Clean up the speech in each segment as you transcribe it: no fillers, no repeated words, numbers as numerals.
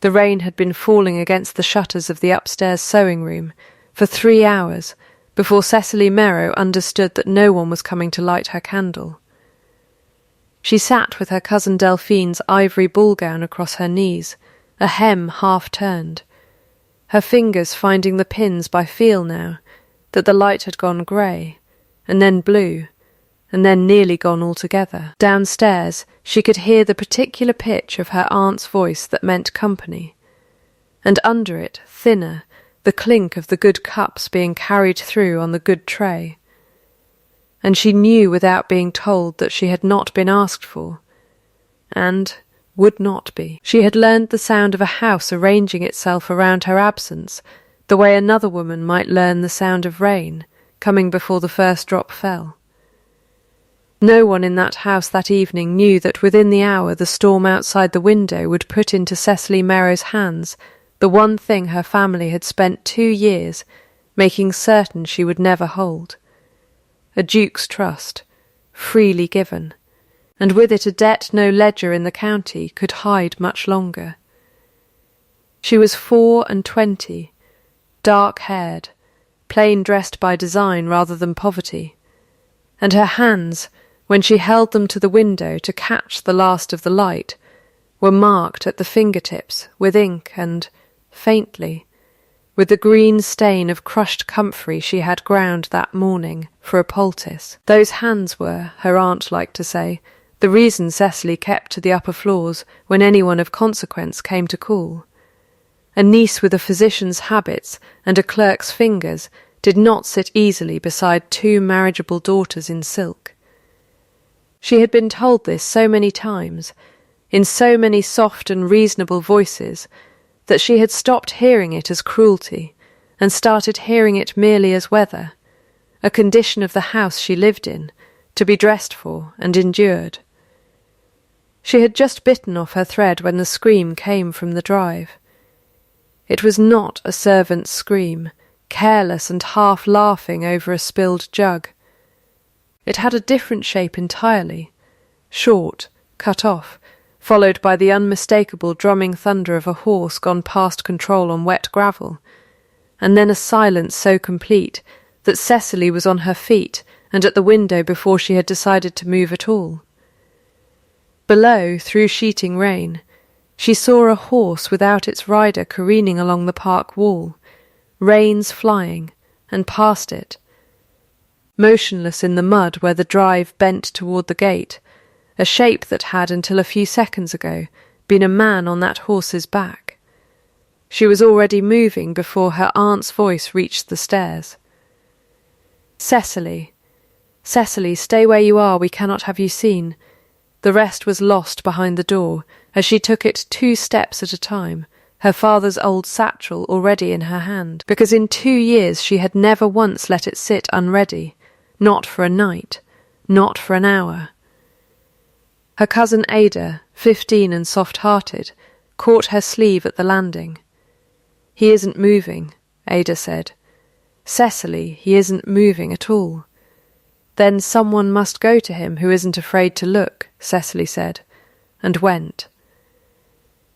The rain had been falling against the shutters of the upstairs sewing room for 3 hours before Cecily Merrow understood that no one was coming to light her candle. She sat with her cousin Delphine's ivory ball gown across her knees, a hem half turned, her fingers finding the pins by feel now that the light had gone grey, and then blue, and then nearly gone altogether. Downstairs she could hear the particular pitch of her aunt's voice that meant company, and under it, thinner, the clink of the good cups being carried through on the good tray. And she knew without being told that she had not been asked for, and would not be. She had learned the sound of a house arranging itself around her absence, the way another woman might learn the sound of rain, coming before the first drop fell. No one in that house that evening knew that within the hour the storm outside the window would put into Cecily Merrow's hands the one thing her family had spent 2 years making certain she would never hold. A duke's trust, freely given, and with it a debt no ledger in the county could hide much longer. She was 24, dark-haired, plain-dressed by design rather than poverty, and her hands, when she held them to the window to catch the last of the light, were marked at the fingertips with ink and, faintly, with the green stain of crushed comfrey she had ground that morning for a poultice. Those hands were, her aunt liked to say, the reason Cecily kept to the upper floors when anyone of consequence came to call. A niece with a physician's habits and a clerk's fingers did not sit easily beside 2 marriageable daughters in silk. She had been told this so many times, in so many soft and reasonable voices, that she had stopped hearing it as cruelty and started hearing it merely as weather, a condition of the house she lived in, to be dressed for and endured. She had just bitten off her thread when the scream came from the drive. It was not a servant's scream, careless and half-laughing over a spilled jug. It had a different shape entirely, short, cut off, followed by the unmistakable drumming thunder of a horse gone past control on wet gravel, and then a silence so complete that Cecily was on her feet and at the window before she had decided to move at all. Below, through sheeting rain, she saw a horse without its rider careening along the park wall, reins flying, and past it. Motionless in the mud where the drive bent toward the gate, a shape that had, until a few seconds ago, been a man on that horse's back. She was already moving before her aunt's voice reached the stairs. "Cecily, Cecily, stay where you are, we cannot have you seen." The rest was lost behind the door, as she took it 2 steps at a time, her father's old satchel already in her hand, because in 2 years she had never once let it sit unready, not for a night, not for an hour. Her cousin Ada, 15 and soft-hearted, caught her sleeve at the landing. "He isn't moving," Ada said. "Cecily, he isn't moving at all." "Then someone must go to him who isn't afraid to look," Cecily said, and went.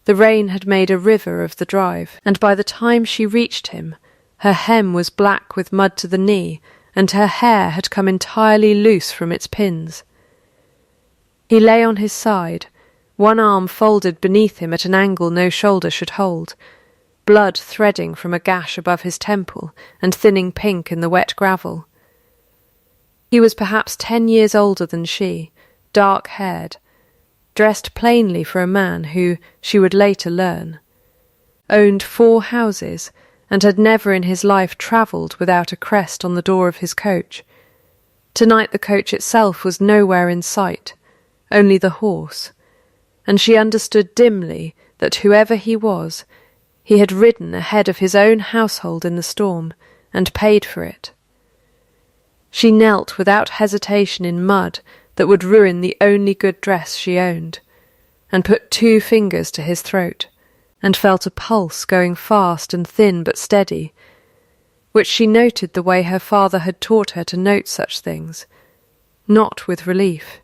The rain had made a river of the drive, and by the time she reached him, her hem was black with mud to the knee, and her hair had come entirely loose from its pins. He lay on his side, one arm folded beneath him at an angle no shoulder should hold, blood threading from a gash above his temple and thinning pink in the wet gravel. He was perhaps 10 years older than she, dark-haired, dressed plainly for a man who, she would later learn, owned 4 houses and had never in his life travelled without a crest on the door of his coach. Tonight the coach itself was nowhere in sight, only the horse, and she understood dimly that whoever he was, he had ridden ahead of his own household in the storm, and paid for it. She knelt without hesitation in mud that would ruin the only good dress she owned, and put 2 fingers to his throat, and felt a pulse going fast and thin but steady, which she noted the way her father had taught her to note such things, not with relief,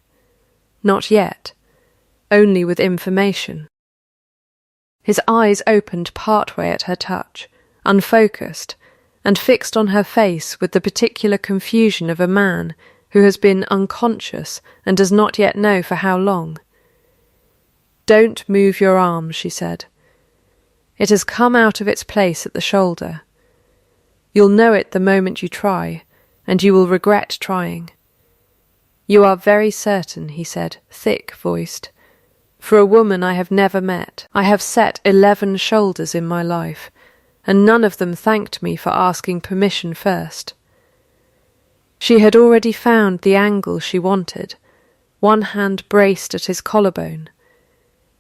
not yet, only with information. His eyes opened partway at her touch, unfocused, and fixed on her face with the particular confusion of a man who has been unconscious and does not yet know for how long. "Don't move your arm," she said. "It has come out of its place at the shoulder. You'll know it the moment you try, and you will regret trying." "You are very certain," he said, thick-voiced. "For a woman I have never met, I have set 11 shoulders in my life, and none of them thanked me for asking permission first." She had already found the angle she wanted, one hand braced at his collarbone,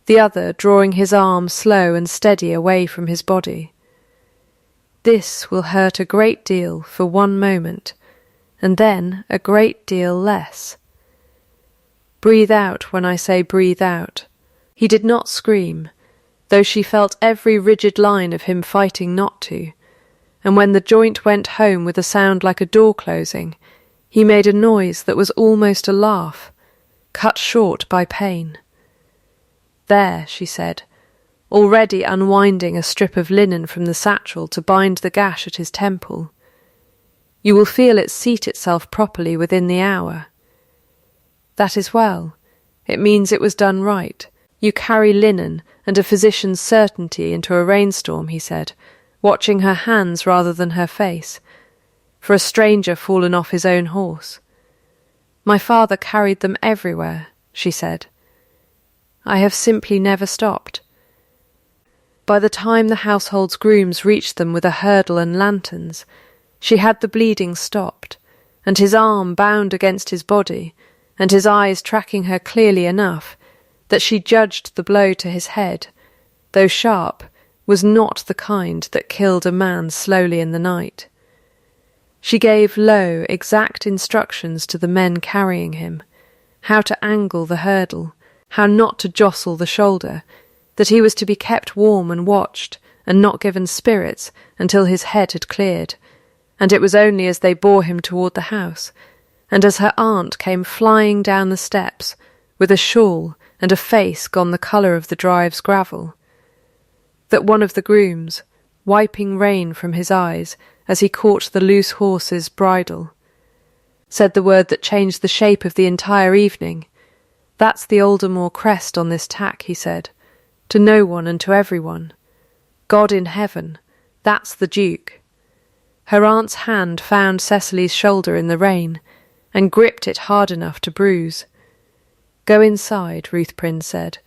the other drawing his arm slow and steady away from his body. This will hurt a great deal for one moment, and then a great deal less. Breathe out when I say breathe out. He did not scream, though she felt every rigid line of him fighting not to, and when the joint went home with a sound like a door closing, he made a noise that was almost a laugh, cut short by pain. "There," she said, already unwinding a strip of linen from the satchel to bind the gash at his temple. "You will feel it seat itself properly within the hour." "That is well. It means it was done right. You carry linen and a physician's certainty into a rainstorm," he said, watching her hands rather than her face, for a stranger fallen off his own horse. "My father carried them everywhere," she said. "I have simply never stopped." By the time the household's grooms reached them with a hurdle and lanterns, she had the bleeding stopped, and his arm bound against his body, and his eyes tracking her clearly enough that she judged the blow to his head, though sharp, was not the kind that killed a man slowly in the night. She gave low, exact instructions to the men carrying him, how to angle the hurdle, how not to jostle the shoulder, that he was to be kept warm and watched, and not given spirits until his head had cleared, and it was only as they bore him toward the house, and as her aunt came flying down the steps, with a shawl and a face gone the colour of the drive's gravel, that one of the grooms, wiping rain from his eyes as he caught the loose horse's bridle, said the word that changed the shape of the entire evening. "That's the Aldermore crest on this tack," he said, to no one and to everyone. "God in heaven, that's the Duke." Her aunt's hand found Cecily's shoulder in the rain, and gripped it hard enough to bruise. "Go inside," Ruth Prynne said,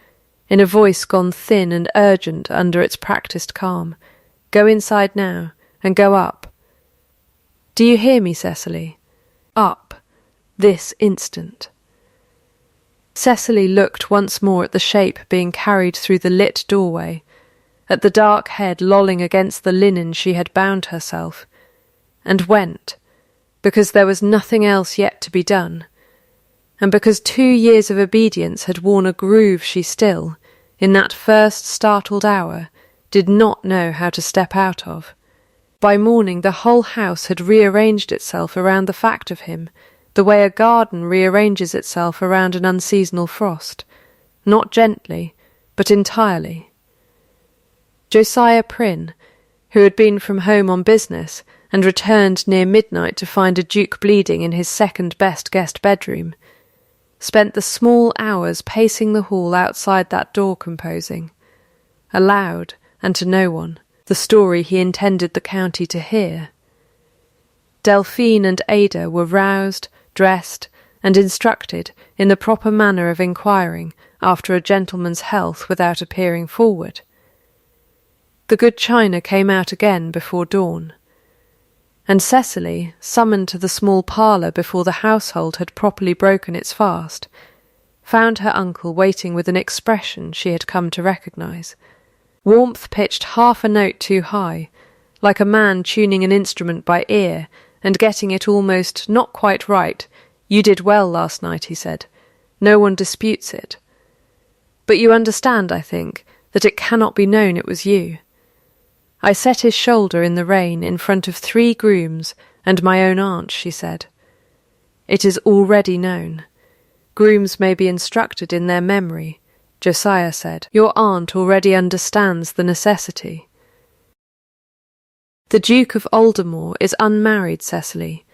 in a voice gone thin and urgent under its practised calm. "Go inside now, and go up. Do you hear me, Cecily? Up, this instant." Cecily looked once more at the shape being carried through the lit doorway, at the dark head lolling against the linen she had bound herself, and went, because there was nothing else yet to be done, and because 2 years of obedience had worn a groove she still, in that first startled hour, did not know how to step out of. By morning the whole house had rearranged itself around the fact of him, the way a garden rearranges itself around an unseasonal frost, not gently, but entirely. Josiah Prynne, who had been from home on business and returned near midnight to find a duke bleeding in his second-best guest bedroom, spent the small hours pacing the hall outside that door composing, aloud and to no one, the story he intended the county to hear. Delphine and Ada were roused, dressed, and instructed in the proper manner of inquiring after a gentleman's health without appearing forward. The good china came out again before dawn, and Cecily, summoned to the small parlour before the household had properly broken its fast, found her uncle waiting with an expression she had come to recognise. Warmth pitched half a note too high, like a man tuning an instrument by ear and getting it almost not quite right. "You did well last night," he said. "No one disputes it. But you understand, I think, that it cannot be known it was you." "I set his shoulder in the rain in front of 3 grooms and my own aunt," she said. "It is already known. Grooms may be instructed in their memory. Josiah said. Your aunt already understands the necessity. The Duke of Aldermore is unmarried, Cecily,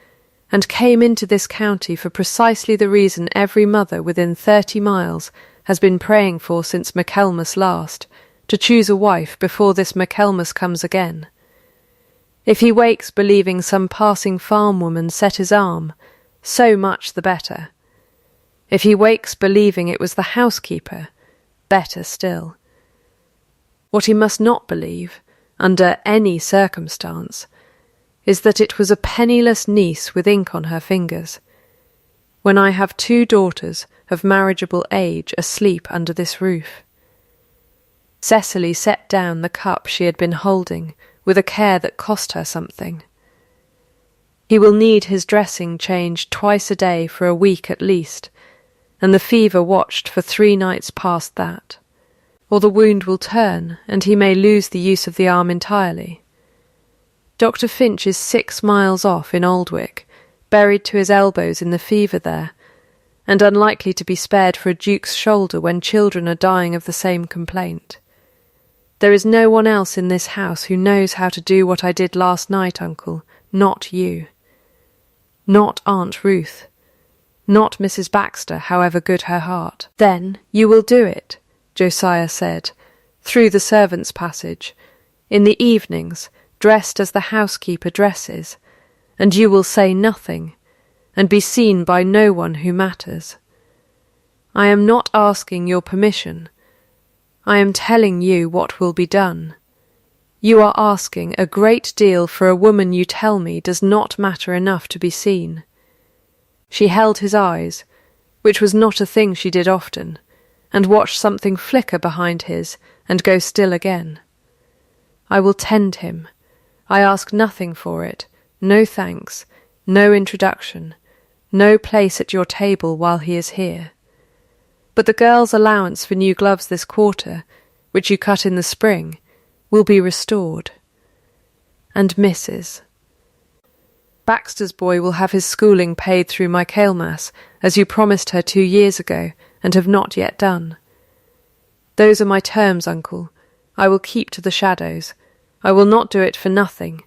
and came into this county for precisely the reason every mother within 30 miles has been praying for since Michaelmas last, to choose a wife before this Michaelmas comes again. If he wakes believing some passing farm woman set his arm, so much the better. If he wakes believing it was the housekeeper, better still. What he must not believe, under any circumstance, is that it was a penniless niece with ink on her fingers, when I have 2 daughters of marriageable age asleep under this roof. Cecily set down the cup she had been holding with a care that cost her something. He will need his dressing changed twice a day for a week at least, and the fever watched for 3 nights past that, or the wound will turn and he may lose the use of the arm entirely. Dr. Finch is 6 miles off in Aldwick, buried to his elbows in the fever there, and unlikely to be spared for a duke's shoulder when children are dying of the same complaint. There is no one else in this house who knows how to do what I did last night, Uncle, not you. Not Aunt Ruth. Not Mrs. Baxter, however good her heart. Then you will do it, Josiah said, through the servants' passage, in the evenings, dressed as the housekeeper dresses, and you will say nothing, and be seen by no one who matters. I am not asking your permission. I am telling you what will be done. You are asking a great deal for a woman you tell me does not matter enough to be seen. She held his eyes, which was not a thing she did often, and watched something flicker behind his and go still again. I will tend him. I ask nothing for it, no thanks, no introduction, no place at your table while he is here. But the girl's allowance for new gloves this quarter, which you cut in the spring, will be restored. And Mrs. Baxter's boy will have his schooling paid through Michaelmas, as you promised her 2 years ago, and have not yet done. Those are my terms, Uncle. I will keep to the shadows. I will not do it for nothing.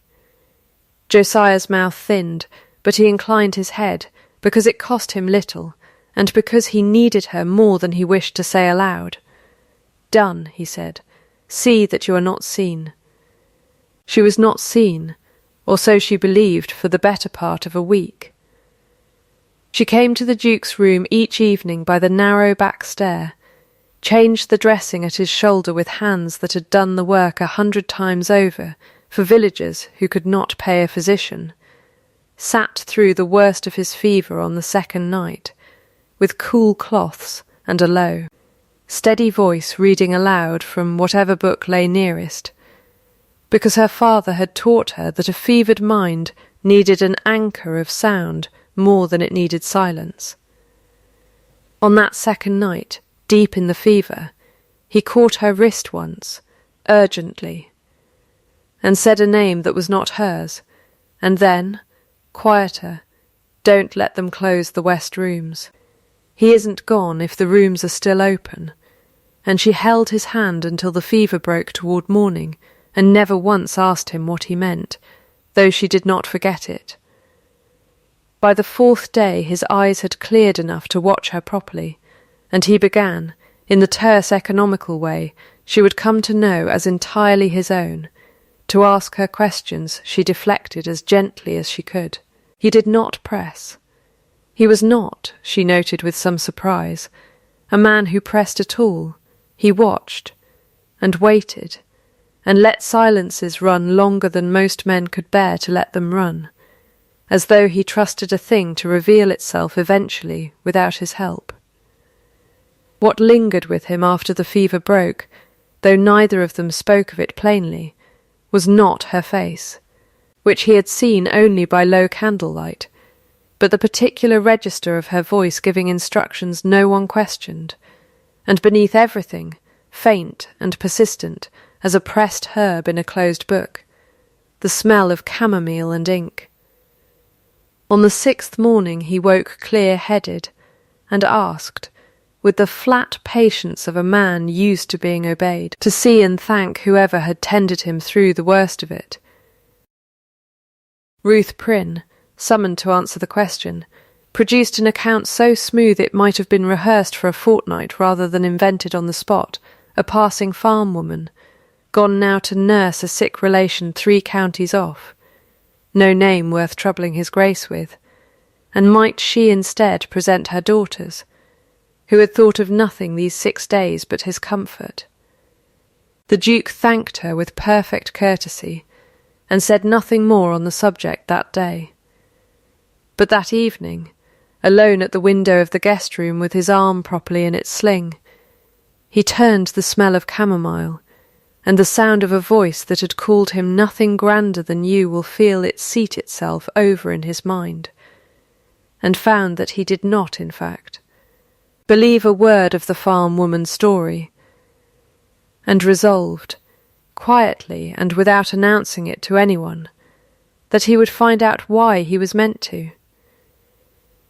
Josiah's mouth thinned, but he inclined his head, because it cost him little, and because he needed her more than he wished to say aloud. Done, he said. See that you are not seen. She was not seen, or so she believed for the better part of a week. She came to the Duke's room each evening by the narrow back stair, changed the dressing at his shoulder with hands that had done the work 100 times over for villagers who could not pay a physician, sat through the worst of his fever on the 2nd night, with cool cloths and a low, steady voice reading aloud from whatever book lay nearest, because her father had taught her that a fevered mind needed an anchor of sound more than it needed silence. On that 2nd night, deep in the fever, he caught her wrist once, urgently, and said a name that was not hers, and then, quieter, don't let them close the west rooms. He isn't gone if the rooms are still open, and she held his hand until the fever broke toward morning, and never once asked him what he meant, though she did not forget it. By the 4th day his eyes had cleared enough to watch her properly, and he began, in the terse economical way she would come to know as entirely his own, to ask her questions she deflected as gently as she could. He did not press. He was not, she noted with some surprise, a man who pressed at all. He watched, and waited, and let silences run longer than most men could bear to let them run, as though he trusted a thing to reveal itself eventually without his help. What lingered with him after the fever broke, though neither of them spoke of it plainly, was not her face, which he had seen only by low candlelight, but the particular register of her voice giving instructions no one questioned, and beneath everything, faint and persistent as a pressed herb in a closed book, the smell of chamomile and ink. On the 6th morning he woke clear-headed, and asked, with the flat patience of a man used to being obeyed, to see and thank whoever had tended him through the worst of it. Ruth Prynne, summoned to answer the question, produced an account so smooth it might have been rehearsed for a fortnight rather than invented on the spot, a passing farm woman, gone now to nurse a sick relation 3 counties off, no name worth troubling his Grace with, and might she instead present her daughters, who had thought of nothing these 6 days but his comfort. The Duke thanked her with perfect courtesy, and said nothing more on the subject that day. But that evening, alone at the window of the guest-room with his arm properly in its sling, he turned the smell of chamomile, and the sound of a voice that had called him nothing grander than you will feel it seat itself over in his mind, and found that he did not, in fact, believe a word of the farm woman's story, and resolved, quietly and without announcing it to anyone, that he would find out why he was meant to.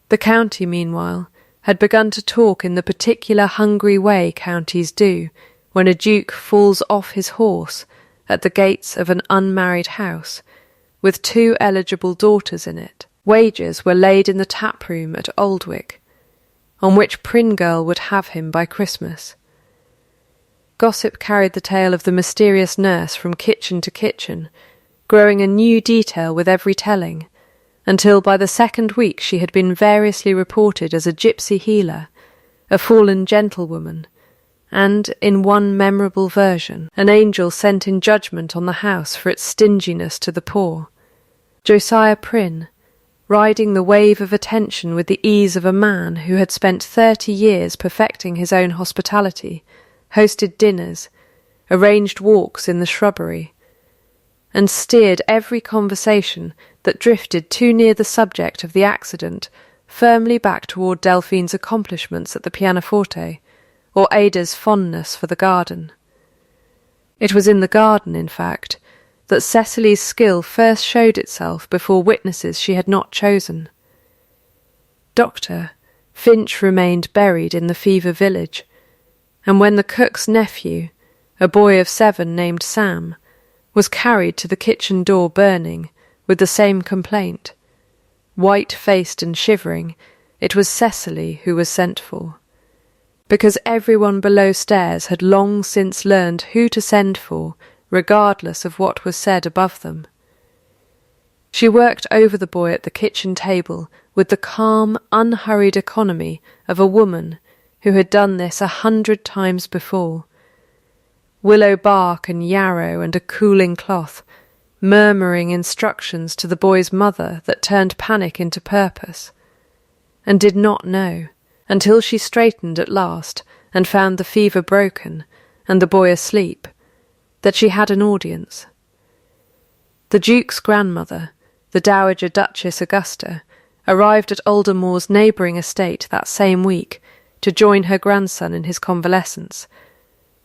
The county, meanwhile, had begun to talk in the particular hungry way counties do when a duke falls off his horse at the gates of an unmarried house with 2 eligible daughters in it. Wagers were laid in the tap-room at Aldwick, on which Prynne girl would have him by Christmas. Gossip carried the tale of the mysterious nurse from kitchen to kitchen, growing a new detail with every telling, until by the 2nd week she had been variously reported as a gypsy healer, a fallen gentlewoman, and, in one memorable version, an angel sent in judgment on the house for its stinginess to the poor. Josiah Prynne, riding the wave of attention with the ease of a man who had spent 30 years perfecting his own hospitality, hosted dinners, arranged walks in the shrubbery, and steered every conversation that drifted too near the subject of the accident firmly back toward Delphine's accomplishments at the pianoforte, or Ada's fondness for the garden. It was in the garden, in fact, that Cecily's skill first showed itself before witnesses she had not chosen. Dr. Finch remained buried in the fever village, and when the cook's nephew, a boy of 7 named Sam, was carried to the kitchen door burning with the same complaint, white-faced and shivering, it was Cecily who was sent for, because everyone below stairs had long since learned who to send for, regardless of what was said above them. She worked over the boy at the kitchen table with the calm, unhurried economy of a woman who had done this 100 times before. Willow bark and yarrow and a cooling cloth, murmuring instructions to the boy's mother that turned panic into purpose, and did not know, until she straightened at last and found the fever broken and the boy asleep, that she had an audience. The Duke's grandmother, the Dowager Duchess Augusta, arrived at Aldermore's neighbouring estate that same week to join her grandson in his convalescence,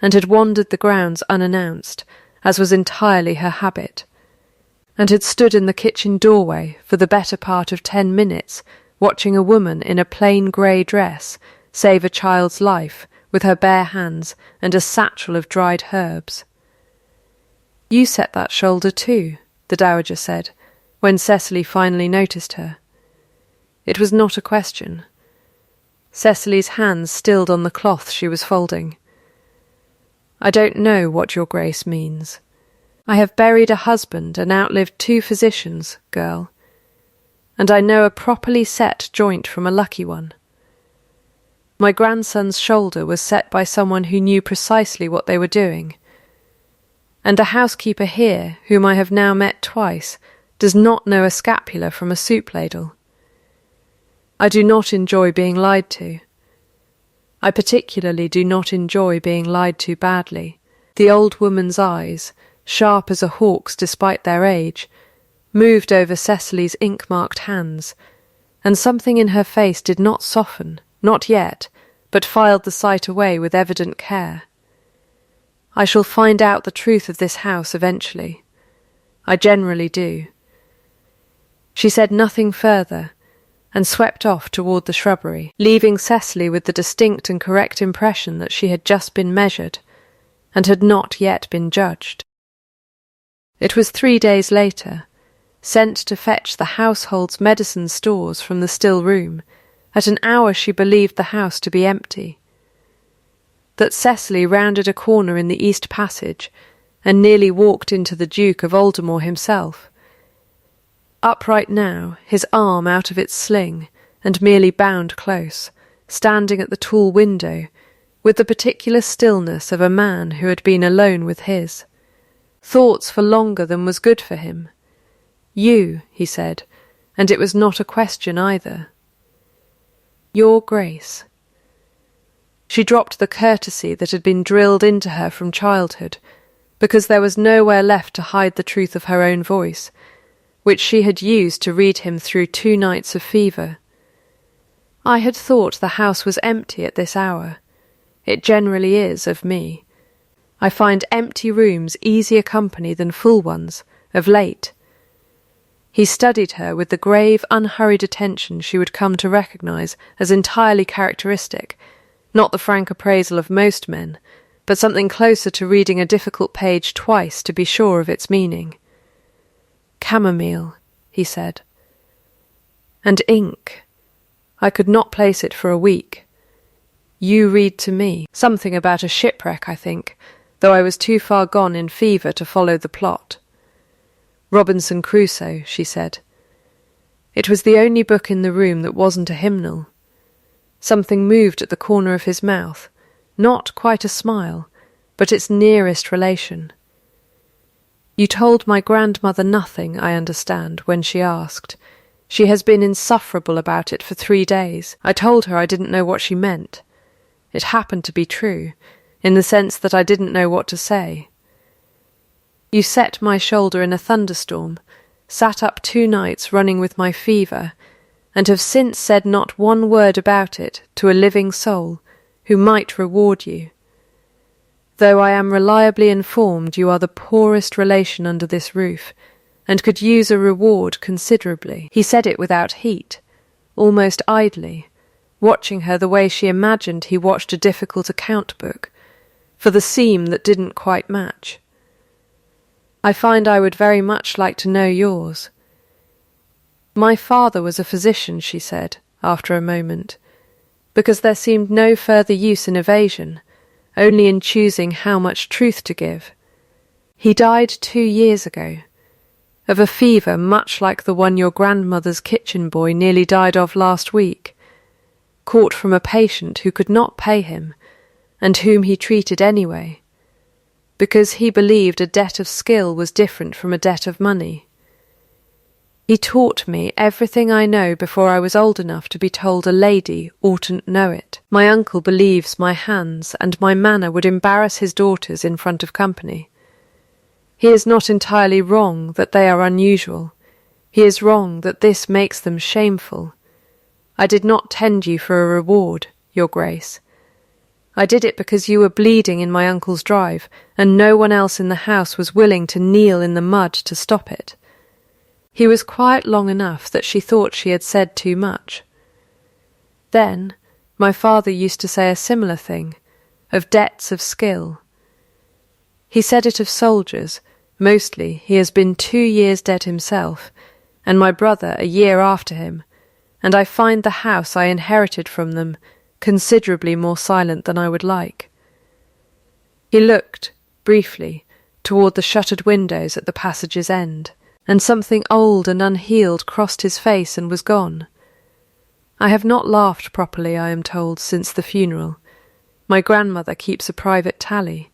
and had wandered the grounds unannounced, as was entirely her habit, and had stood in the kitchen doorway for the better part of 10 minutes, watching a woman in a plain grey dress save a child's life with her bare hands and a satchel of dried herbs. "You set that shoulder too," the Dowager said, when Cecily finally noticed her. It was not a question. Cecily's hands stilled on the cloth she was folding. "I don't know what your Grace means. I have buried a husband and outlived 2 physicians, girl, and I know a properly set joint from a lucky one. My grandson's shoulder was set by someone who knew precisely what they were doing, and a housekeeper here, whom I have now met twice, does not know a scapula from a soup ladle. I do not enjoy being lied to. I particularly do not enjoy being lied to badly." The old woman's eyes, sharp as a hawk's despite their age, moved over Cecily's ink-marked hands, and something in her face did not soften, not yet, but filed the sight away with evident care. "I shall find out the truth of this house eventually. I generally do." She said nothing further, and swept off toward the shrubbery, leaving Cecily with the distinct and correct impression that she had just been measured and had not yet been judged. It was 3 days later, sent to fetch the household's medicine stores from the still room, at an hour she believed the house to be empty, that Cecily rounded a corner in the east passage and nearly walked into the Duke of Aldermore himself. Upright now, his arm out of its sling, and merely bound close, standing at the tall window, with the particular stillness of a man who had been alone with his thoughts for longer than was good for him. "You," he said, and it was not a question either. "Your Grace." She dropped the courtesy that had been drilled into her from childhood, because there was nowhere left to hide the truth of her own voice, which she had used to read him through 2 nights of fever. "I had thought the house was empty at this hour. It generally is of me. I find empty rooms easier company than full ones, of late." He studied her with the grave, unhurried attention she would come to recognise as entirely characteristic, not the frank appraisal of most men, but something closer to reading a difficult page twice to be sure of its meaning. "Chamomile," he said. "And ink. I could not place it for a week. You read to me. Something about a shipwreck, I think, though I was too far gone in fever to follow the plot. Robinson Crusoe," she said. It was the only book in the room that wasn't a hymnal. Something moved at the corner of his mouth, not quite a smile, but its nearest relation. "You told my grandmother nothing, I understand, when she asked. She has been insufferable about it for 3 days. I told her I didn't know what she meant. It happened to be true, in the sense that I didn't know what to say. You set my shoulder in a thunderstorm, sat up 2 nights running with my fever, and have since said not one word about it to a living soul who might reward you. Though I am reliably informed you are the poorest relation under this roof, and could use a reward considerably." He said it without heat, almost idly, watching her the way she imagined he watched a difficult account book, for the seam that didn't quite match. "I find I would very much like to know yours." "My father was a physician," she said, after a moment, because there seemed no further use in evasion, only in choosing how much truth to give. "He died 2 years ago, of a fever much like the one your grandmother's kitchen boy nearly died of last week, caught from a patient who could not pay him, and whom he treated anyway, because he believed a debt of skill was different from a debt of money. He taught me everything I know before I was old enough to be told a lady oughtn't know it. My uncle believes my hands and my manner would embarrass his daughters in front of company. He is not entirely wrong that they are unusual. He is wrong that this makes them shameful. I did not tend you for a reward, your Grace. I did it because you were bleeding in my uncle's drive, and no one else in the house was willing to kneel in the mud to stop it." He was quiet long enough that she thought she had said too much. "Then, my father used to say a similar thing, of debts of skill. He said it of soldiers. Mostly he has been 2 years dead himself, and my brother a year after him, and I find the house I inherited from them considerably more silent than I would like." He looked, briefly, toward the shuttered windows at the passage's end, and something old and unhealed crossed his face and was gone. "I have not laughed properly, I am told, since the funeral. My grandmother keeps a private tally.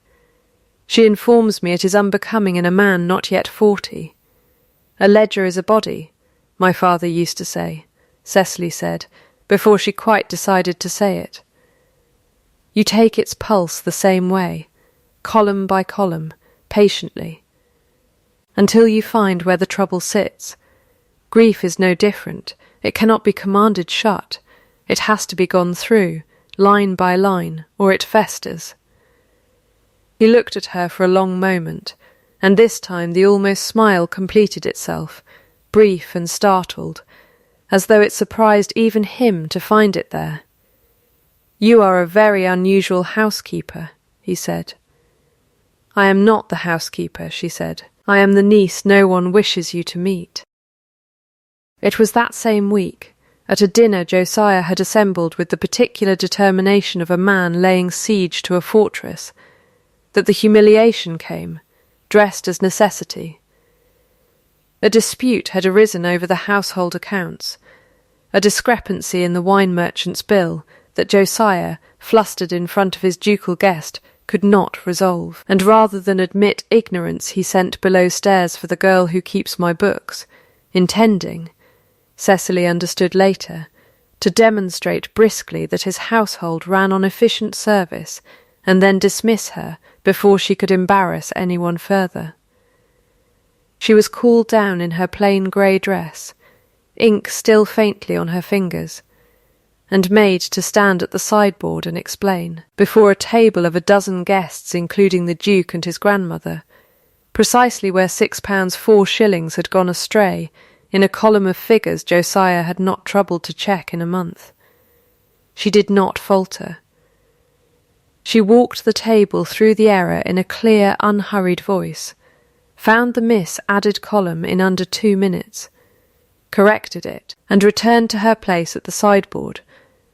She informs me it is unbecoming in a man not yet 40. A ledger is a body, my father used to say, Cecily said, before she quite decided to say it. You take its pulse the same way, column by column, patiently, until you find where the trouble sits. Grief is no different. It cannot be commanded shut. It has to be gone through, line by line, or it festers." He looked at her for a long moment, and this time the almost smile completed itself, brief and startled, as though it surprised even him to find it there. "You are a very unusual housekeeper," he said. "I am not the housekeeper," she said. "I am the niece no one wishes you to meet." It was that same week, at a dinner Josiah had assembled with the particular determination of a man laying siege to a fortress, that the humiliation came, dressed as necessity. A dispute had arisen over the household accounts, a discrepancy in the wine merchant's bill that Josiah, flustered in front of his ducal guest, could not resolve, and rather than admit ignorance he sent below stairs for the girl who keeps my books, intending, Cecily understood later, to demonstrate briskly that his household ran on efficient service, and then dismiss her before she could embarrass anyone further. She was cooled down in her plain grey dress, ink still faintly on her fingers, and made to stand at the sideboard and explain, before a table of a dozen guests including the Duke and his grandmother, precisely where £6 4 had gone astray in a column of figures Josiah had not troubled to check in a month. She did not falter. She walked the table through the error in a clear, unhurried voice, found the miss added column in under 2 minutes, corrected it, and returned to her place at the sideboard,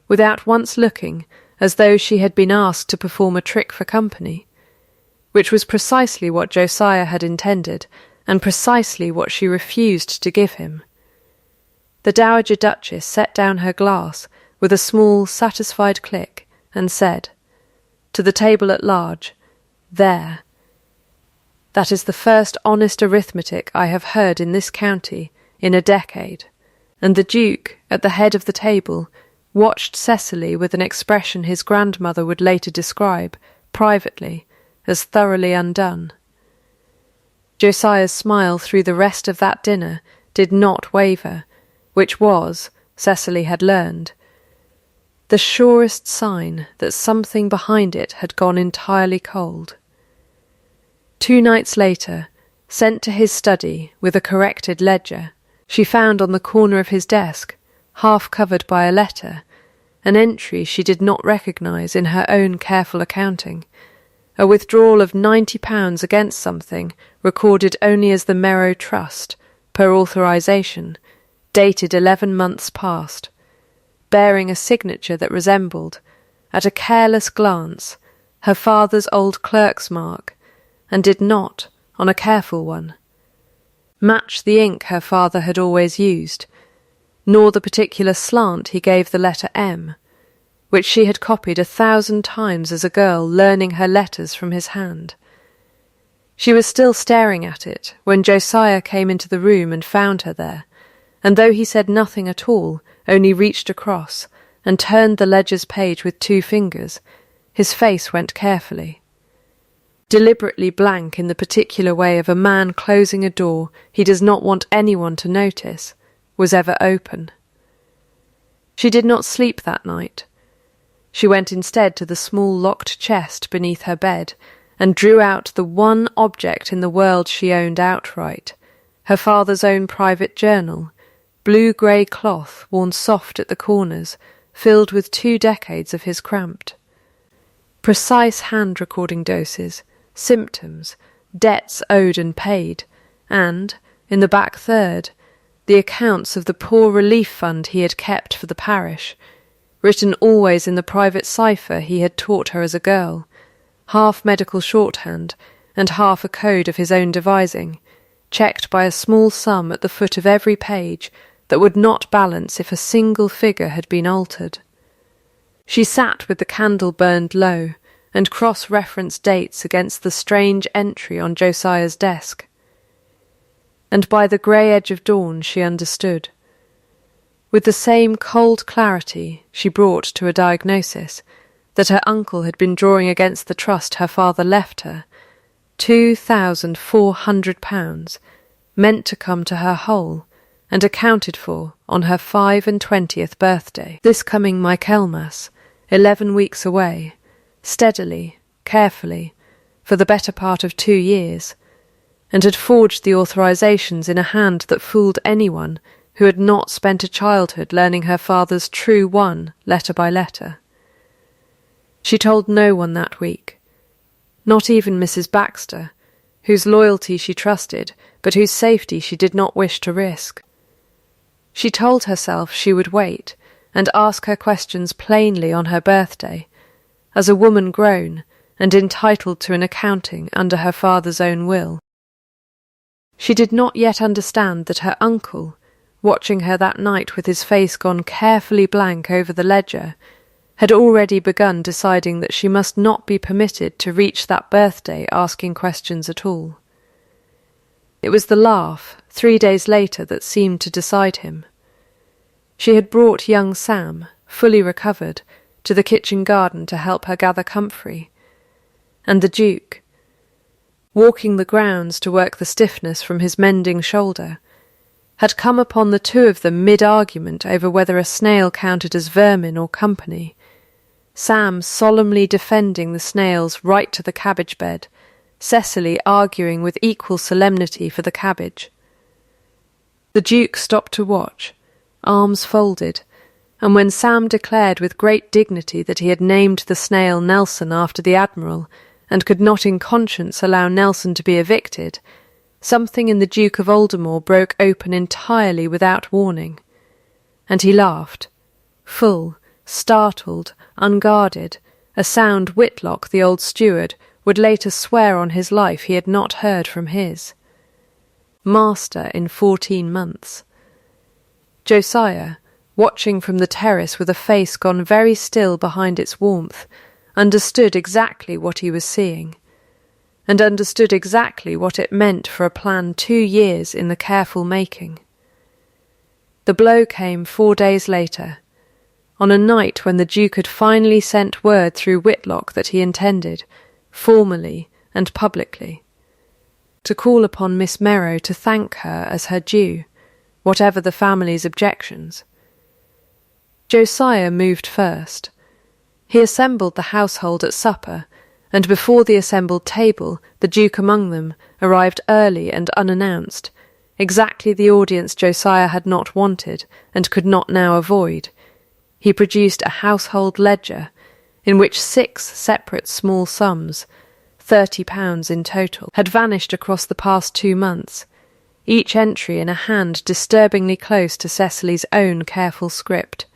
without once looking as though she had been asked to perform a trick for company, which was precisely what Josiah had intended, and precisely what she refused to give him. The Dowager Duchess set down her glass with a small, satisfied click, and said, to the table at large, "There. That is the first honest arithmetic I have heard in this county in a decade." And the Duke, at the head of the table, watched Cecily with an expression his grandmother would later describe, privately, as thoroughly undone. Josiah's smile through the rest of that dinner did not waver, which was, Cecily had learned, the surest sign that something behind it had gone entirely cold. 2 nights later, sent to his study with a corrected ledger, she found on the corner of his desk, half covered by a letter, an entry she did not recognise in her own careful accounting, a withdrawal of £90 against something recorded only as the Merrow Trust, per authorisation, dated 11 months past, bearing a signature that resembled, at a careless glance, her father's old clerk's mark, and did not, on a careful one, match the ink her father had always used, nor the particular slant he gave the letter M, which she had copied 1,000 times as a girl learning her letters from his hand. She was still staring at it when Josiah came into the room and found her there, and though he said nothing at all, only reached across and turned the ledger's page with 2 fingers, his face went carefully, deliberately blank in the particular way of a man closing a door he does not want anyone to notice, was ever open. She did not sleep that night. She went instead to the small locked chest beneath her bed and drew out the one object in the world she owned outright, her father's own private journal, blue-grey cloth worn soft at the corners, filled with 2 decades of his cramped. Precise hand-recording doses, symptoms, debts owed and paid, and, in the back third, the accounts of the poor relief fund he had kept for the parish, written always in the private cipher he had taught her as a girl, half medical shorthand and half a code of his own devising, checked by a small sum at the foot of every page that would not balance if a single figure had been altered. She sat with the candle burned low and cross-referenced dates against the strange entry on Josiah's desk. And by the grey edge of dawn she understood. With the same cold clarity she brought to a diagnosis that her uncle had been drawing against the trust her father left her, £2,400, meant to come to her whole, and accounted for on her 25th birthday, this coming Michaelmas, 11 weeks away, steadily, carefully, for the better part of 2 years, and had forged the authorisations in a hand that fooled anyone who had not spent a childhood learning her father's true one letter by letter. She told no one that week, not even Mrs. Baxter, whose loyalty she trusted, but whose safety she did not wish to risk. She told herself she would wait and ask her questions plainly on her birthday, as a woman grown and entitled to an accounting under her father's own will. She did not yet understand that her uncle, watching her that night with his face gone carefully blank over the ledger, had already begun deciding that she must not be permitted to reach that birthday asking questions at all. It was the laugh, 3 days later, that seemed to decide him. She had brought young Sam, fully recovered, to the kitchen garden to help her gather comfrey, and the Duke, walking the grounds to work the stiffness from his mending shoulder, had come upon the two of them mid-argument over whether a snail counted as vermin or company, Sam solemnly defending the snail's right to the cabbage bed, Cecily arguing with equal solemnity for the cabbage. The Duke stopped to watch, arms folded, and when Sam declared with great dignity that he had named the snail Nelson after the Admiral, and could not in conscience allow Nelson to be evicted, something in the Duke of Aldermore broke open entirely without warning, and he laughed, full, startled, unguarded, a sound Whitlock, the old steward, would later swear on his life he had not heard from his. Master in 14 months. Josiah, watching from the terrace with a face gone very still behind its warmth, understood exactly what he was seeing, and understood exactly what it meant for a plan 2 years in the careful making. The blow came 4 days later, on a night when the Duke had finally sent word through Whitlock that he intended, formally and publicly, to call upon Miss Merrow to thank her as her due, whatever the family's objections. Josiah moved first. He assembled the household at supper, and before the assembled table, the Duke among them, arrived early and unannounced, exactly the audience Josiah had not wanted and could not now avoid. He produced a household ledger, in which 6 separate small sums, £30 in total, had vanished across the past 2 months, each entry in a hand disturbingly close to Cecily's own careful script,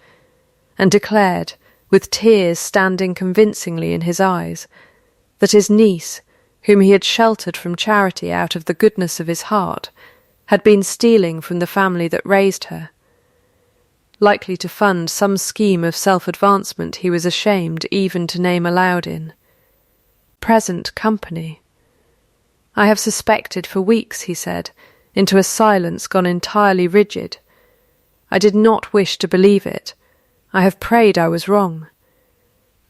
and declared, with tears standing convincingly in his eyes, that his niece, whom he had sheltered from charity out of the goodness of his heart, had been stealing from the family that raised her, likely to fund some scheme of self-advancement he was ashamed even to name aloud in. Present company. I have suspected for weeks, he said, into a silence gone entirely rigid. I did not wish to believe it. I have prayed I was wrong.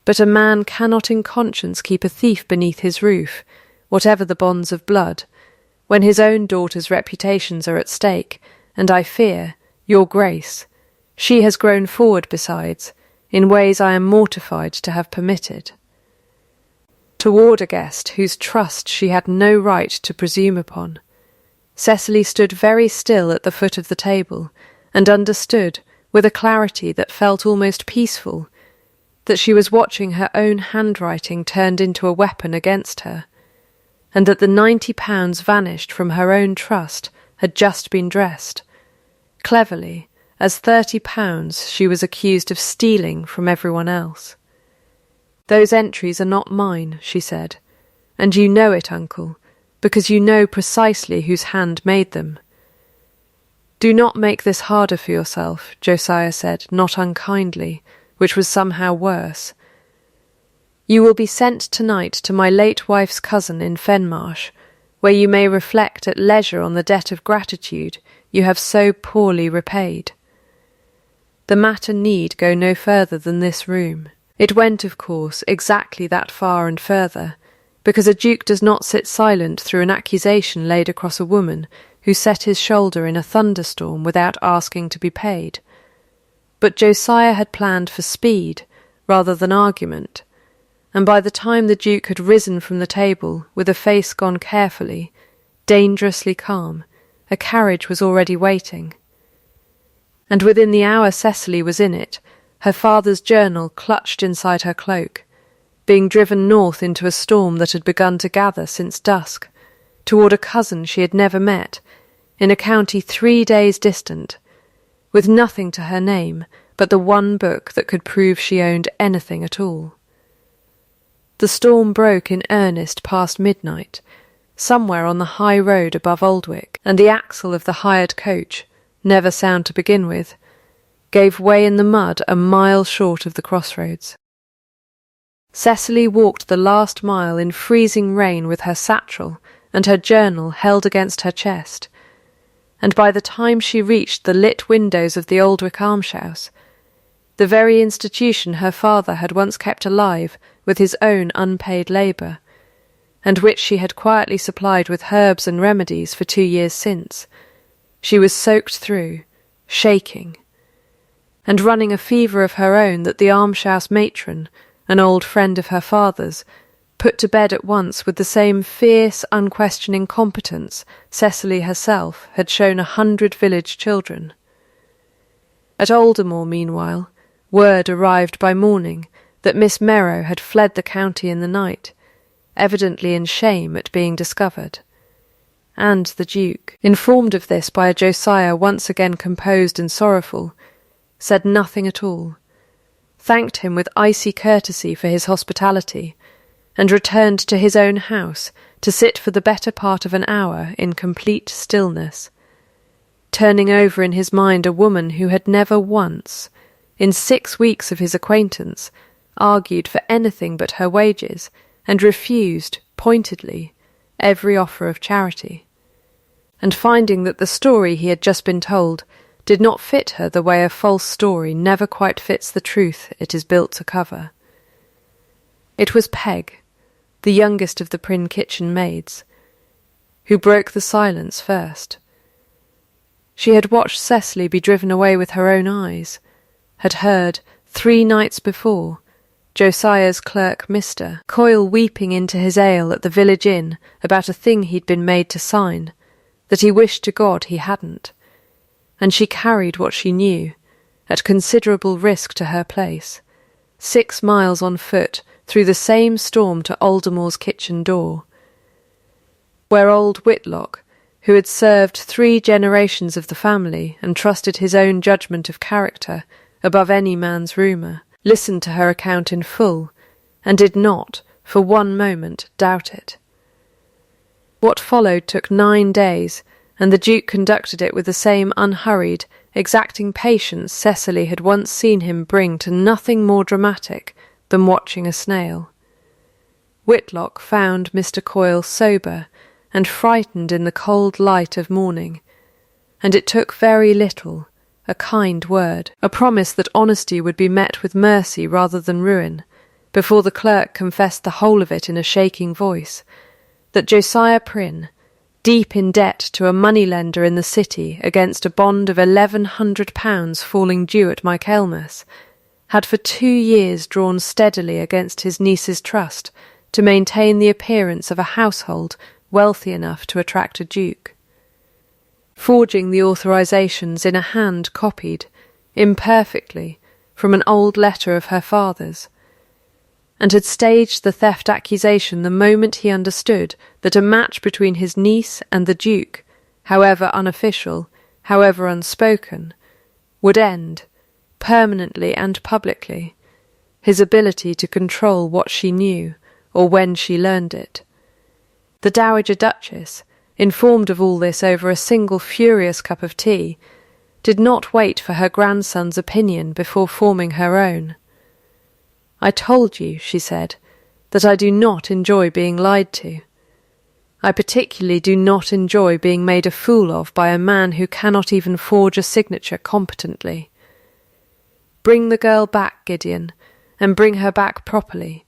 But a man cannot in conscience keep a thief beneath his roof, whatever the bonds of blood, when his own daughters' reputations are at stake, and I fear, your Grace, she has grown forward besides, in ways I am mortified to have permitted. Toward a guest whose trust she had no right to presume upon, Cecily stood very still at the foot of the table, and understood, with a clarity that felt almost peaceful, that she was watching her own handwriting turned into a weapon against her, and that the £90 vanished from her own trust had just been dressed, cleverly, as £30 she was accused of stealing from everyone else. Those entries are not mine, she said, and you know it, uncle, because you know precisely whose hand made them. Do not make this harder for yourself, Josiah said, not unkindly, which was somehow worse. You will be sent tonight to my late wife's cousin in Fenmarsh, where you may reflect at leisure on the debt of gratitude you have so poorly repaid. The matter need go no further than this room. It went, of course, exactly that far and further, because a duke does not sit silent through an accusation laid across a woman who set his shoulder in a thunderstorm without asking to be paid. But Josiah had planned for speed rather than argument, and by the time the Duke had risen from the table, with a face gone carefully, dangerously calm, a carriage was already waiting. and within the hour Cecily was in it, her father's journal clutched inside her cloak, being driven north into a storm that had begun to gather since dusk, toward a cousin she had never met, in a county 3 days distant, with nothing to her name but the one book that could prove she owned anything at all. The storm broke in earnest past midnight, somewhere on the high road above Aldwick, and the axle of the hired coach, never sound to begin with, gave way in the mud a mile short of the crossroads. Cecily walked the last mile in freezing rain with her satchel and her journal held against her chest, and by the time she reached the lit windows of the Aldwick Almshouse, the very institution her father had once kept alive with his own unpaid labour, and which she had quietly supplied with herbs and remedies for 2 years since, she was soaked through, shaking, and running a fever of her own that the almshouse matron, an old friend of her father's, put to bed at once with the same fierce, unquestioning competence Cecily herself had shown 100 village children. At Aldermore, meanwhile, word arrived by morning that Miss Merrow had fled the county in the night, evidently in shame at being discovered. And the Duke, informed of this by a Josiah once again composed and sorrowful, said nothing at all, thanked him with icy courtesy for his hospitality, and returned to his own house to sit for the better part of an hour in complete stillness, turning over in his mind a woman who had never once, in 6 weeks of his acquaintance, argued for anything but her wages, and refused, pointedly, every offer of charity, and finding that the story he had just been told did not fit her the way a false story never quite fits the truth it is built to cover. It was Peg, the youngest of the Prynne kitchen maids, who broke the silence first. She had watched Cecily be driven away with her own eyes, had heard, 3 nights before, Josiah's clerk Mr. Coyle weeping into his ale at the village inn about a thing he'd been made to sign, that he wished to God he hadn't, and she carried what she knew, at considerable risk to her place, 6 miles on foot through the same storm to Aldermore's kitchen door, where old Whitlock, who had served 3 generations of the family and trusted his own judgment of character above any man's rumour, listened to her account in full, and did not, for one moment, doubt it. What followed took 9 days, and the Duke conducted it with the same unhurried, exacting patience Cecily had once seen him bring to nothing more dramatic than watching a snail. Whitlock found Mr. Coyle sober and frightened in the cold light of morning, and it took very little, a kind word, a promise that honesty would be met with mercy rather than ruin, before the clerk confessed the whole of it in a shaking voice, that Josiah Prynne, deep in debt to a money-lender in the city against a bond of £1,100 falling due at Michaelmas, had for 2 years drawn steadily against his niece's trust to maintain the appearance of a household wealthy enough to attract a duke, forging the authorizations in a hand copied, imperfectly, from an old letter of her father's, and had staged the theft accusation the moment he understood that a match between his niece and the Duke, however unofficial, however unspoken, would end, permanently and publicly, his ability to control what she knew, or when she learned it. The Dowager Duchess, informed of all this over a single furious cup of tea, did not wait for her grandson's opinion before forming her own. "I told you," she said, "that I do not enjoy being lied to. I particularly do not enjoy being made a fool of by a man who cannot even forge a signature competently. Bring the girl back, Gideon, and bring her back properly,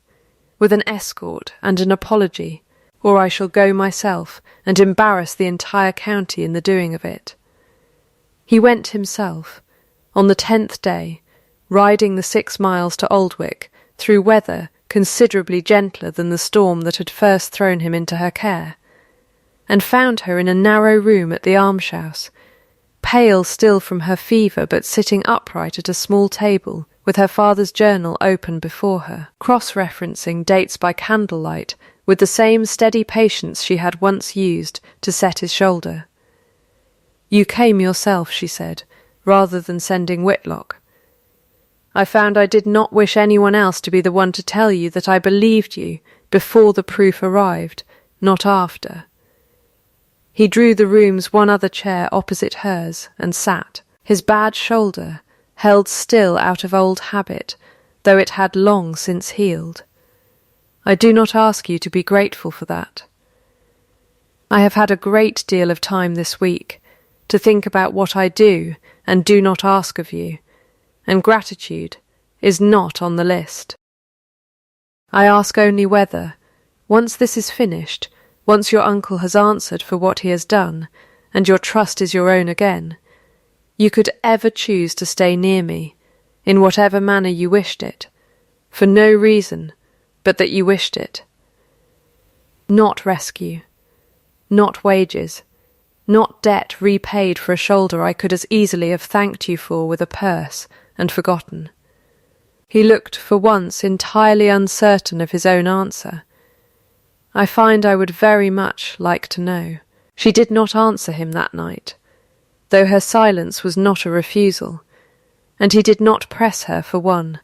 with an escort and an apology, or I shall go myself and embarrass the entire county in the doing of it." He went himself, on the 10th day, riding the 6 miles to Aldwick, through weather considerably gentler than the storm that had first thrown him into her care, and found her in a narrow room at the almshouse, pale still from her fever but sitting upright at a small table with her father's journal open before her, cross-referencing dates by candlelight with the same steady patience she had once used to set his shoulder. "You came yourself," she said, rather than sending Whitlock. "I found I did not wish anyone else to be the one to tell you that I believed you before the proof arrived, not after." He drew the room's one other chair opposite hers and sat, his bad shoulder held still out of old habit, though it had long since healed. "I do not ask you to be grateful for that. I have had a great deal of time this week to think about what I do and do not ask of you, and gratitude is not on the list. I ask only whether, once this is finished, once your uncle has answered for what he has done, and your trust is your own again, you could ever choose to stay near me, in whatever manner you wished it, for no reason but that you wished it. Not rescue, not wages, not debt repaid for a shoulder I could as easily have thanked you for with a purse and forgotten." He looked for once entirely uncertain of his own answer. "I find I would very much like to know." She did not answer him that night, though her silence was not a refusal, and he did not press her for one,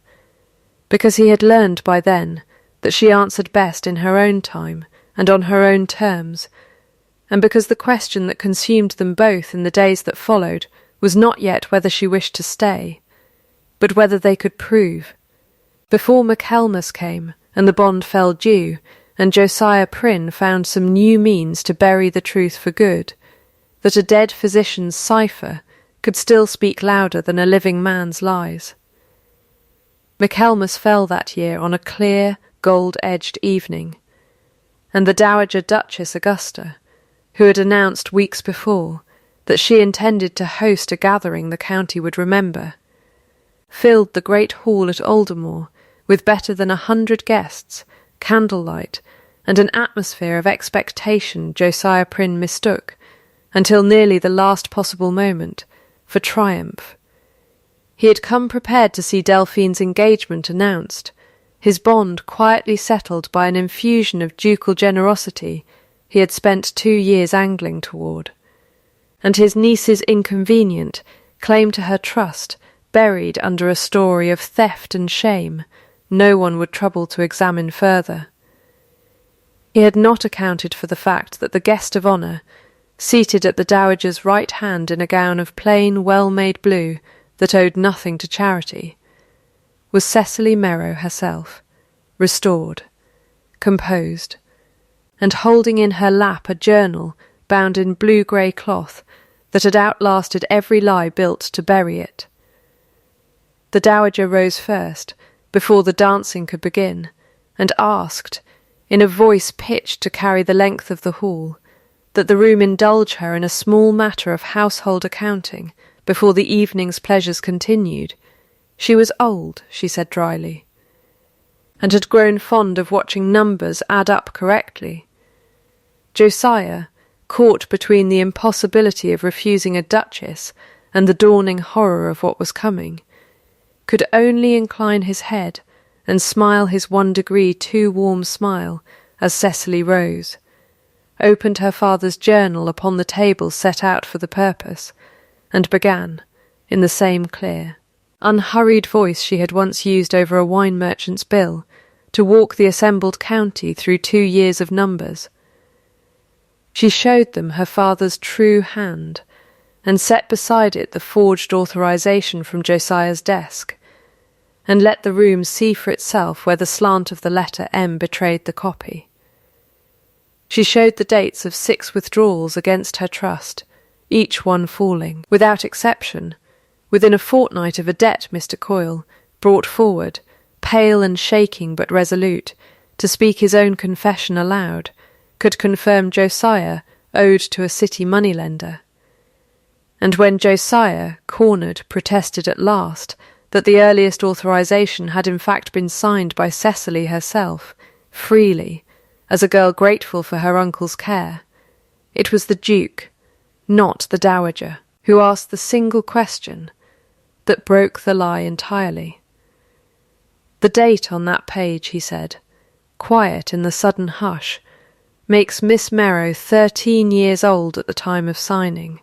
because he had learned by then that she answered best in her own time and on her own terms, and because the question that consumed them both in the days that followed was not yet whether she wished to stay, but whether they could prove. Before Michaelmas came and the bond fell due, and Josiah Prynne found some new means to bury the truth for good, that a dead physician's cipher could still speak louder than a living man's lies. Michaelmas fell that year on a clear, gold-edged evening, and the Dowager Duchess Augusta, who had announced weeks before that she intended to host a gathering the county would remember, filled the great hall at Aldermore with better than 100 guests, candlelight, and an atmosphere of expectation Josiah Prynne mistook, until nearly the last possible moment, for triumph. He had come prepared to see Delphine's engagement announced, his bond quietly settled by an infusion of ducal generosity he had spent 2 years angling toward, and his niece's inconvenient claim to her trust buried under a story of theft and shame no one would trouble to examine further. He had not accounted for the fact that the guest of honour, seated at the dowager's right hand in a gown of plain, well-made blue that owed nothing to charity, was Cecily Merrow herself, restored, composed, and holding in her lap a journal bound in blue-grey cloth that had outlasted every lie built to bury it. The dowager rose first, before the dancing could begin, and asked, in a voice pitched to carry the length of the hall, that the room indulge her in a small matter of household accounting before the evening's pleasures continued. She was old, she said dryly, and had grown fond of watching numbers add up correctly. Josiah, caught between the impossibility of refusing a duchess and the dawning horror of what was coming, could only incline his head and smile his 1 degree too warm smile as Cecily rose, opened her father's journal upon the table set out for the purpose, and began, in the same clear, unhurried voice she had once used over a wine merchant's bill, to walk the assembled county through 2 years of numbers. She showed them her father's true hand, and set beside it the forged authorization from Josiah's desk, and let the room see for itself where the slant of the letter M betrayed the copy. She showed the dates of 6 withdrawals against her trust, each one falling, without exception, within a fortnight of a debt Mr. Coyle brought forward, pale and shaking but resolute, to speak his own confession aloud, could confirm Josiah owed to a city moneylender. And when Josiah, cornered, protested at last that the earliest authorization had in fact been signed by Cecily herself, freely, as a girl grateful for her uncle's care, it was the Duke, not the Dowager, who asked the single question that broke the lie entirely. The date on that page, he said, quiet in the sudden hush, makes Miss Merrow 13 years old at the time of signing.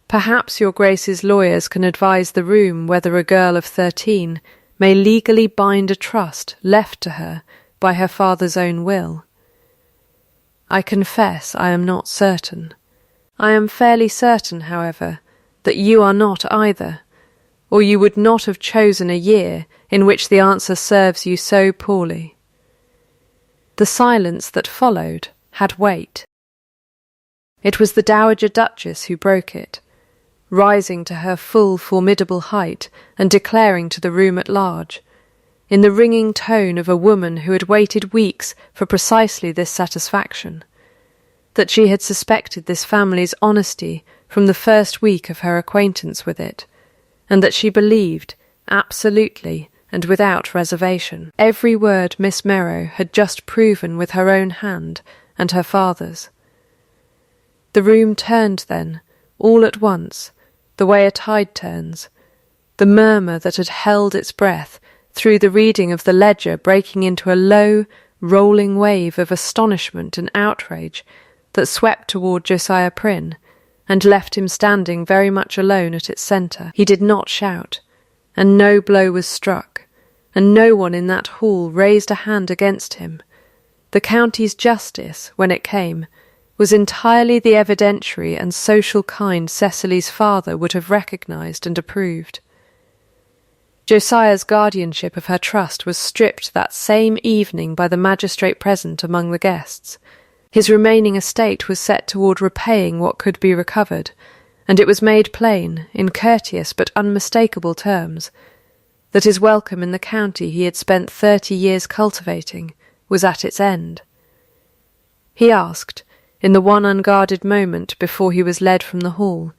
Perhaps your Grace's lawyers can advise the room whether a girl of 13 may legally bind a trust left to her by her father's own will. I confess I am not certain. I am fairly certain, however, that you are not either, or you would not have chosen a year in which the answer serves you so poorly. The silence that followed had weight. It was the Dowager Duchess who broke it, rising to her full formidable height and declaring to the room at large, in the ringing tone of a woman who had waited weeks for precisely this satisfaction, that she had suspected this family's honesty from the first week of her acquaintance with it, and that she believed, absolutely and without reservation, every word Miss Merrow had just proven with her own hand and her father's. The room turned then, all at once, the way a tide turns, the murmur that had held its breath through the reading of the ledger breaking into a low, rolling wave of astonishment and outrage that swept toward Josiah Prynne and left him standing very much alone at its centre. He did not shout, and no blow was struck, and no one in that hall raised a hand against him. The county's justice, when it came, was entirely the evidentiary and social kind Cecily's father would have recognised and approved. Josiah's guardianship of her trust was stripped that same evening by the magistrate present among the guests. His remaining estate was set toward repaying what could be recovered, and it was made plain, in courteous but unmistakable terms, that his welcome in the county he had spent 30 years cultivating was at its end. He asked, in the one unguarded moment before he was led from the hall,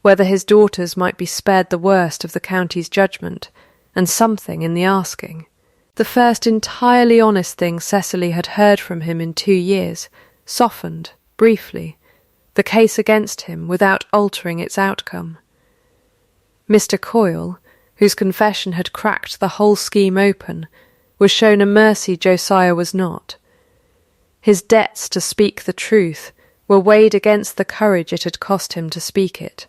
whether his daughters might be spared the worst of the county's judgment, and something in the asking. The first entirely honest thing Cecily had heard from him in 2 years, softened, briefly, the case against him without altering its outcome. Mr. Coyle, whose confession had cracked the whole scheme open, was shown a mercy Josiah was not. His debts to speak the truth were weighed against the courage it had cost him to speak it,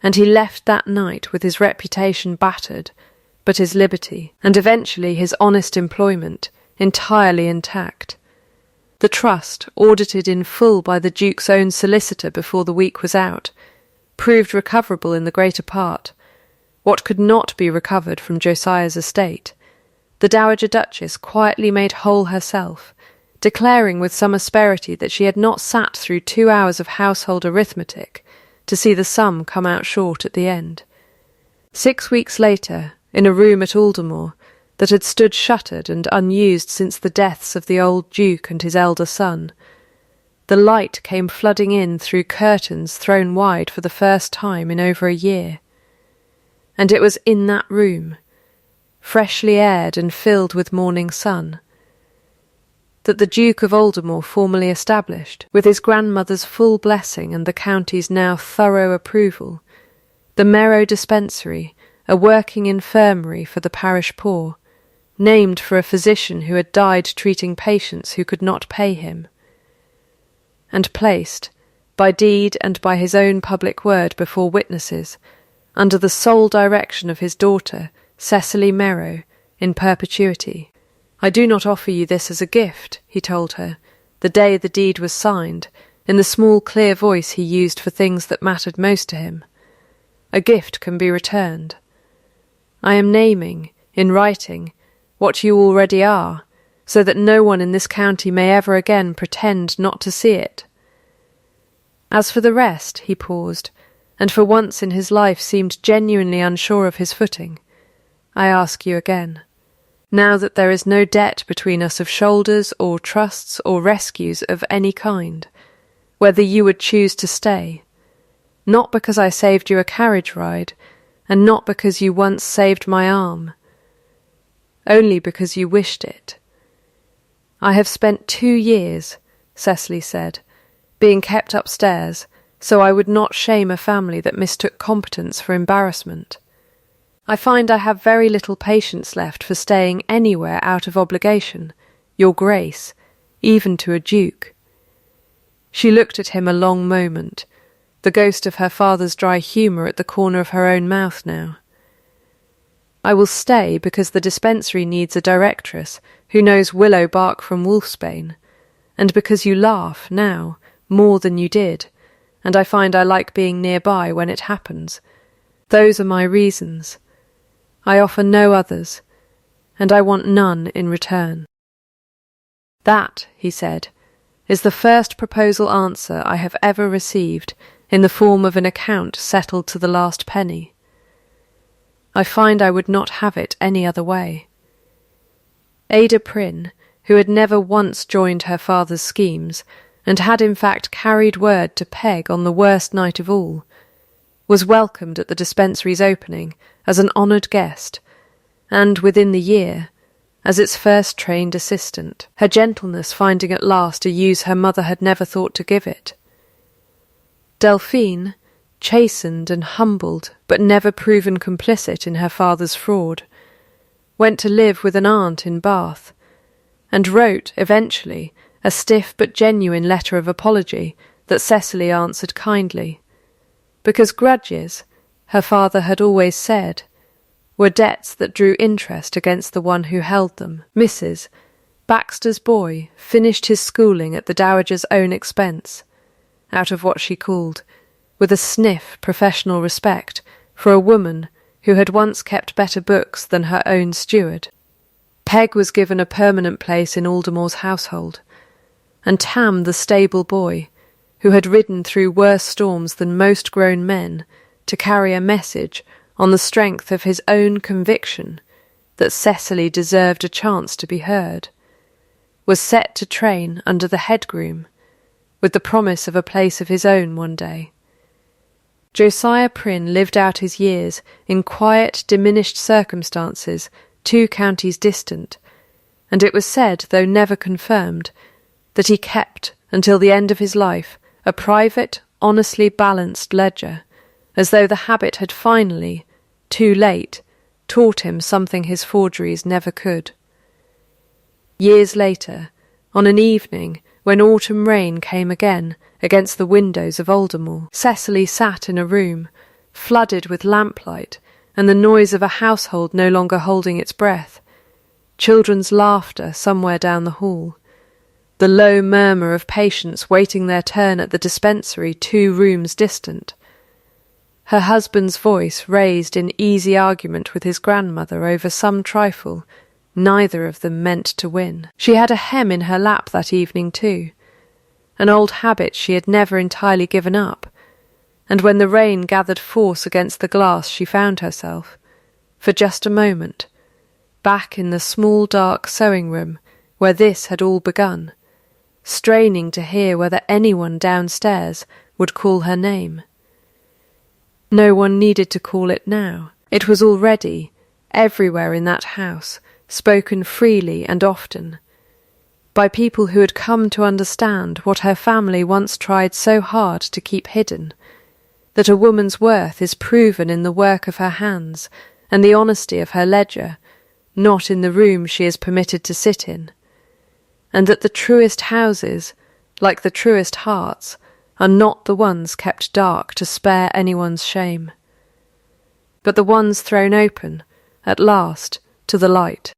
and he left that night with his reputation battered, but his liberty, and eventually his honest employment, entirely intact. The trust, audited in full by the Duke's own solicitor before the week was out, proved recoverable in the greater part. What could not be recovered from Josiah's estate, the Dowager Duchess quietly made whole herself, declaring with some asperity that she had not sat through 2 hours of household arithmetic to see the sum come out short at the end. 6 weeks later, in a room at Aldermore that had stood shuttered and unused since the deaths of the old Duke and his elder son, the light came flooding in through curtains thrown wide for the first time in over a year. And it was in that room, freshly aired and filled with morning sun, that the Duke of Aldermore formally established, with his grandmother's full blessing and the county's now thorough approval, the Merrow Dispensary, a working infirmary for the parish poor, named for a physician who had died treating patients who could not pay him, and placed, by deed and by his own public word before witnesses, under the sole direction of his daughter, Cecily Merrow, in perpetuity. "I do not offer you this as a gift," he told her, the day the deed was signed, in the small clear voice he used for things that mattered most to him. "A gift can be returned. I am naming, in writing, what you already are, so that no one in this county may ever again pretend not to see it. As for the rest," he paused, and for once in his life seemed genuinely unsure of his footing, "I ask you again. Now that there is no debt between us of shoulders or trusts or rescues of any kind, whether you would choose to stay, not because I saved you a carriage ride, and not because you once saved my arm, only because you wished it. I have spent 2 years," Cecily said, "being kept upstairs, so I would not shame a family that mistook competence for embarrassment. I find I have very little patience left for staying anywhere out of obligation, your grace, even to a duke." She looked at him a long moment, the ghost of her father's dry humour at the corner of her own mouth now. "I will stay because the dispensary needs a directress who knows willow bark from wolfsbane, and because you laugh, now, more than you did, and I find I like being nearby when it happens. Those are my reasons. I offer no others, and I want none in return." "That," he said, "is the first proposal answer I have ever received in the form of an account settled to the last penny. I find I would not have it any other way." Ada Prynne, who had never once joined her father's schemes, and had in fact carried word to Peg on the worst night of all, was welcomed at the dispensary's opening as an honoured guest, and within the year, as its first trained assistant, her gentleness finding at last a use her mother had never thought to give it. Delphine, chastened and humbled, but never proven complicit in her father's fraud, went to live with an aunt in Bath, and wrote, eventually, a stiff but genuine letter of apology that Cecily answered kindly, because grudges, her father had always said, were debts that drew interest against the one who held them. Mrs. Baxter's boy finished his schooling at the dowager's own expense, out of what she called, with a sniff, professional respect for a woman who had once kept better books than her own steward. Peg was given a permanent place in Aldermore's household, and Tam, the stable boy, who had ridden through worse storms than most grown men to carry a message on the strength of his own conviction that Cecily deserved a chance to be heard, was set to train under the head groom, with the promise of a place of his own one day. Josiah Prynne lived out his years in quiet, diminished circumstances 2 counties distant, and it was said, though never confirmed, that he kept, until the end of his life, a private, honestly balanced ledger, as though the habit had finally, too late, taught him something his forgeries never could. Years later, on an evening when autumn rain came again against the windows of Aldermore, Cecily sat in a room, flooded with lamplight and the noise of a household no longer holding its breath, children's laughter somewhere down the hall, the low murmur of patients waiting their turn at the dispensary 2 rooms distant, her husband's voice raised in easy argument with his grandmother over some trifle neither of them meant to win. She had a hem in her lap that evening too, an old habit she had never entirely given up, and when the rain gathered force against the glass she found herself, for just a moment, back in the small dark sewing room where this had all begun, straining to hear whether anyone downstairs would call her name. No one needed to call it now. It was already, everywhere in that house, spoken freely and often, by people who had come to understand what her family once tried so hard to keep hidden, that a woman's worth is proven in the work of her hands and the honesty of her ledger, not in the room she is permitted to sit in, and that the truest houses, like the truest hearts, are not the ones kept dark to spare anyone's shame, but the ones thrown open, at last, to the light.